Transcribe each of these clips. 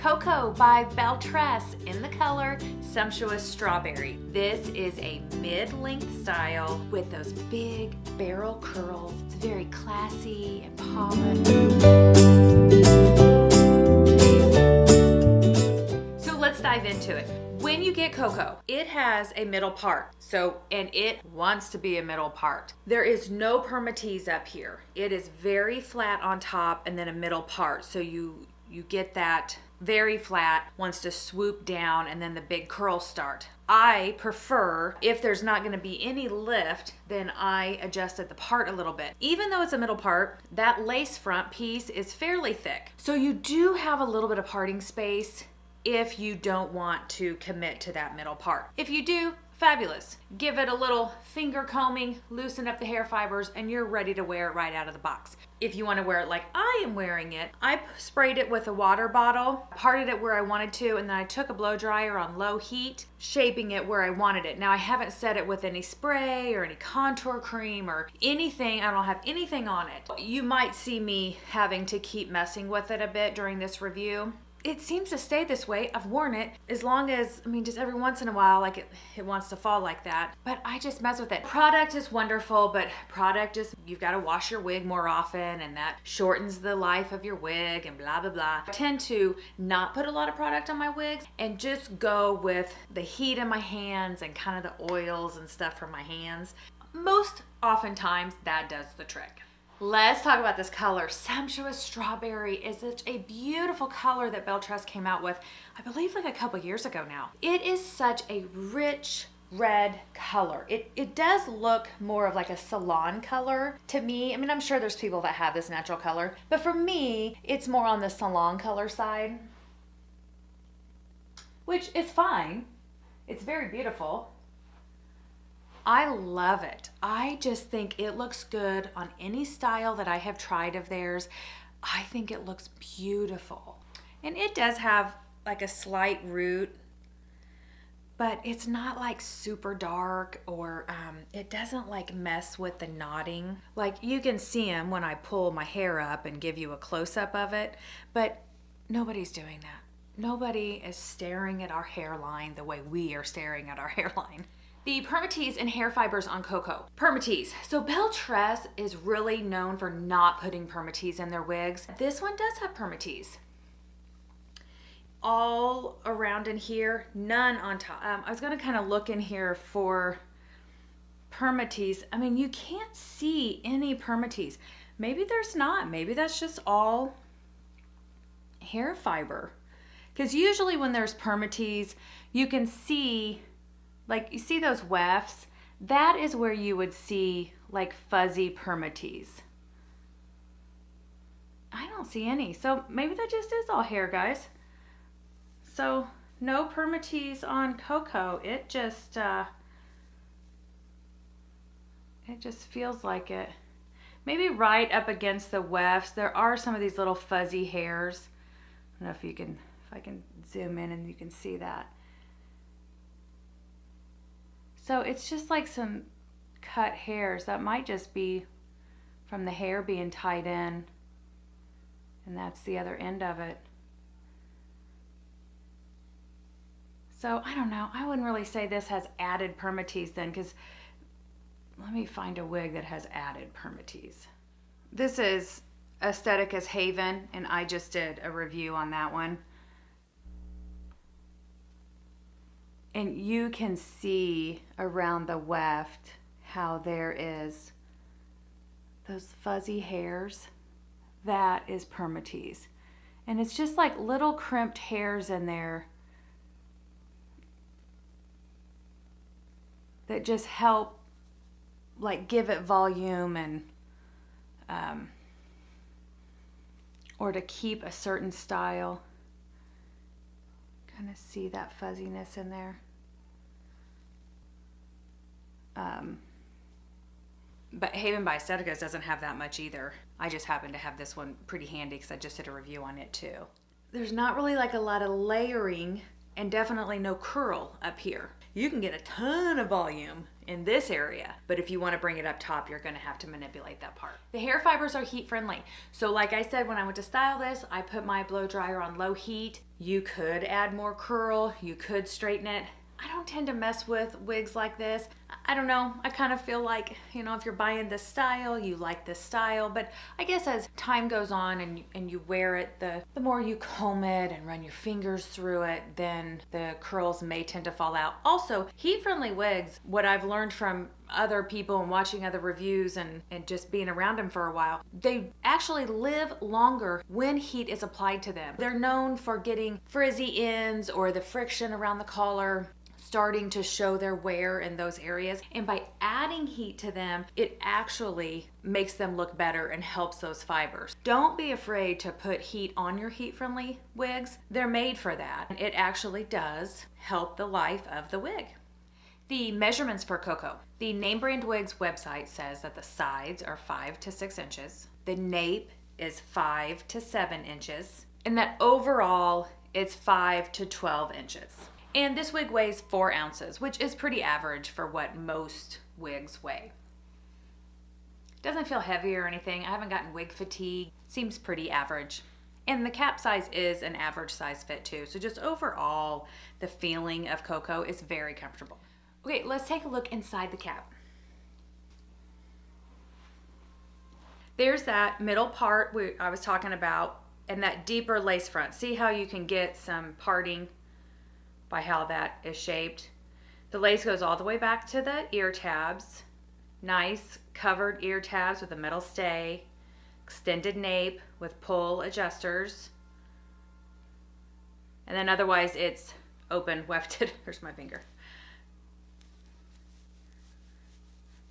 Cocoa by Beltress in the color Sumptuous Strawberry. This is a mid-length style with those big barrel curls. It's very classy and polished. So let's dive into it. When you get Cocoa, it has a middle part. And it wants to be a middle part. There is no permatease up here. It is very flat on top and then a middle part. So you get that very flat, wants to swoop down, and then the big curls start. I prefer, if there's not gonna be any lift, then I adjusted the part a little bit. Even though it's a middle part, that lace front piece is fairly thick. So you do have a little bit of parting space if you don't want to commit to that middle part. If you do, fabulous. Give it a little finger combing, loosen up the hair fibers, and you're ready to wear it right out of the box. If you want to wear it like I am wearing it, I sprayed it with a water bottle, parted it where I wanted to, and then I took a blow dryer on low heat, shaping it where I wanted it. Now I haven't set it with any spray or any contour cream or anything. I don't have anything on it. You might see me having to keep messing with it a bit during this review. It seems to stay this way. I've worn it as long as, just every once in a while, like it wants to fall like that. But I just mess with it. Product is wonderful, but product is, you've got to wash your wig more often, and that shortens the life of your wig and blah, blah, blah. I tend to not put a lot of product on my wigs and just go with the heat in my hands and kind of the oils and stuff from my hands. Most oftentimes that does the trick. Let's talk about this color. Sumptuous Strawberry is such a beautiful color that Beltress came out with, I believe like a couple years ago now. It is such a rich red color. It does look more of like a salon color to me. I'm sure there's people that have this natural color, but for me, it's more on the salon color side, which is fine. It's very beautiful. I love it. I just think it looks good on any style that I have tried of theirs. I think it looks beautiful. And it does have like a slight root, but it's not like super dark, or it doesn't like mess with the knotting. Like you can see them when I pull my hair up and give you a close-up of it, but nobody's doing that. Nobody is staring at our hairline the way we are staring at our hairline. The permatease and hair fibers on Cocoa. Permatease. So Beltress is really known for not putting permatease in their wigs. This one does have permatease. All around in here, none on top. I was gonna kind of look in here for permatease. You can't see any permatease. Maybe there's not. Maybe that's just all hair fiber. Because usually when there's permatease, you can see, like, you see those wefts? That is where you would see like fuzzy permatease. I don't see any. So maybe that just is all hair, guys. So no permatease on Cocoa. It just feels like it. Maybe right up against the wefts, there are some of these little fuzzy hairs. I don't know if I can zoom in and you can see that. So it's just like some cut hairs. That might just be from the hair being tied in, and that's the other end of it. So I don't know. I wouldn't really say this has added permatease then, because let me find a wig that has added permatease. This is Aestheticus Haven, and I just did a review on that one. And you can see around the weft how there is those fuzzy hairs. That is permatease. And it's just like little crimped hairs in there that just help like give it volume and or to keep a certain style. Kind of see that fuzziness in there. But Haven by Aestheticus doesn't have that much either. I just happen to have this one pretty handy because I just did a review on it too. There's not really like a lot of layering and definitely no curl up here. You can get a ton of volume in this area. But if you want to bring it up top, you're going to have to manipulate that part. The hair fibers are heat friendly. So like I said, when I went to style this, I put my blow dryer on low heat. You could add more curl, you could straighten it. I don't tend to mess with wigs like this. I don't know, I kind of feel like, you know, if you're buying this style, you like this style, but I guess as time goes on and you wear it, the more you comb it and run your fingers through it, then the curls may tend to fall out. Also, heat-friendly wigs, what I've learned from other people and watching other reviews and just being around them for a while, they actually live longer when heat is applied to them. They're known for getting frizzy ends or the friction around the collar starting to show their wear in those areas. And by adding heat to them, it actually makes them look better and helps those fibers. Don't be afraid to put heat on your heat-friendly wigs. They're made for that. It actually does help the life of the wig. The measurements for Coco. The Name Brand Wigs website says that the sides are 5 to 6 inches. The nape is 5 to 7 inches. And that overall it's 5 to 12 inches. And this wig weighs 4 ounces, which is pretty average for what most wigs weigh. Doesn't feel heavy or anything. I haven't gotten wig fatigue. Seems pretty average. And the cap size is an average size fit too. So just overall, the feeling of Coco is very comfortable. Okay, let's take a look inside the cap. There's that middle part I was talking about and that deeper lace front. See how you can get some parting by how that is shaped. The lace goes all the way back to the ear tabs. Nice covered ear tabs with a metal stay. Extended nape with pull adjusters. And then otherwise it's open wefted. There's my finger.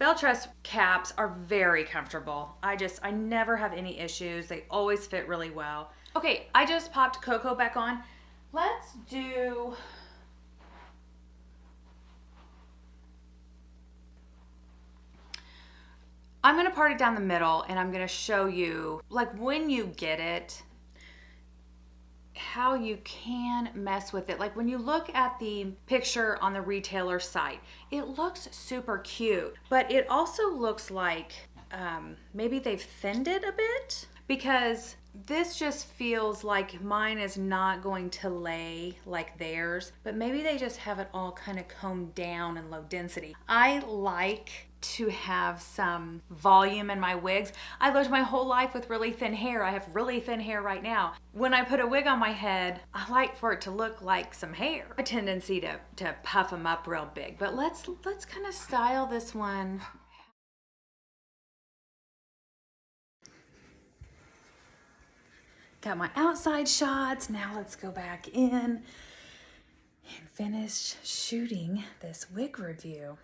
Belltress caps are very comfortable. I never have any issues. They always fit really well. Okay, I just popped Coco back on. Let's do... I'm gonna part it down the middle and I'm gonna show you, like when you get it, how you can mess with it. Like when you look at the picture on the retailer site, it looks super cute, but it also looks like maybe they've thinned it a bit, because this just feels like mine is not going to lay like theirs, but maybe they just have it all kind of combed down and low density. I like to have some volume in my wigs. I lived my whole life with really thin hair. I have really thin hair right now. When I put a wig on my head, I like for it to look like some hair. A tendency to puff them up real big, but let's kind of style this one. Got my outside shots. Now let's go back in and finish shooting this wig review.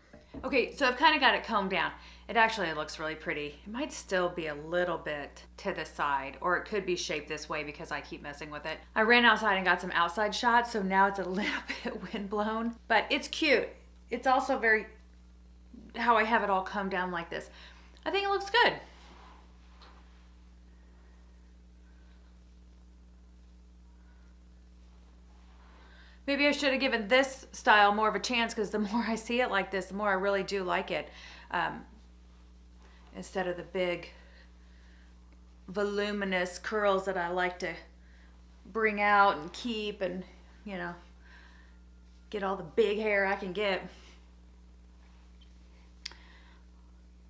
Okay, so I've kind of got it combed down. It actually looks really pretty. It might still be a little bit to the side, or it could be shaped this way because I keep messing with it. I ran outside and got some outside shots, so now it's a little bit windblown, but it's cute. It's also very, how I have it all combed down like this. I think it looks good. Maybe I should have given this style more of a chance, because the more I see it like this, the more I really do like it. Instead of the big, voluminous curls that I like to bring out and keep and, you know, get all the big hair I can get.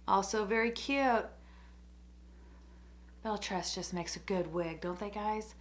Also very cute. Belltress just makes a good wig, don't they, guys?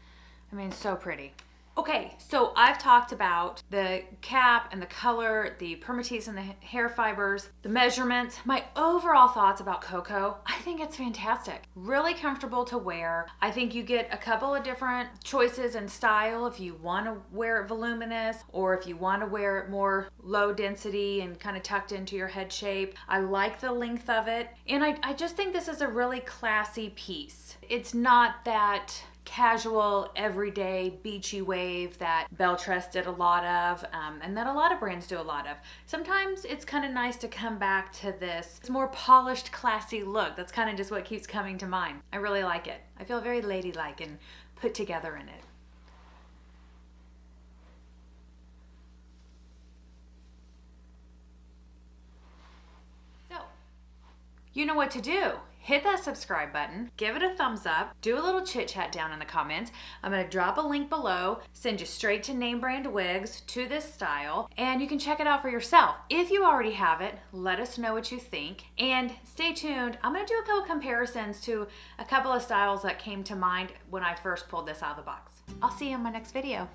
I mean, so pretty. Okay, so I've talked about the cap and the color, the permatease and the hair fibers, the measurements, my overall thoughts about Coco. I think it's fantastic. Really comfortable to wear. I think you get a couple of different choices in style if you want to wear it voluminous or if you want to wear it more low density and kind of tucked into your head shape. I like the length of it, and I just think this is a really classy piece. It's not that casual, everyday, beachy wave that Belltress did a lot of, and that a lot of brands do a lot of. Sometimes it's kind of nice to come back to this more polished, classy look. That's kind of just what keeps coming to mind. I really like it. I feel very ladylike and put together in it. You know what to do. Hit that subscribe button, give it a thumbs up, do a little chit chat down in the comments. I'm gonna drop a link below, send you straight to Name Brand Wigs to this style, and you can check it out for yourself. If you already have it, let us know what you think, and stay tuned. I'm gonna do a couple comparisons to a couple of styles that came to mind when I first pulled this out of the box. I'll see you in my next video.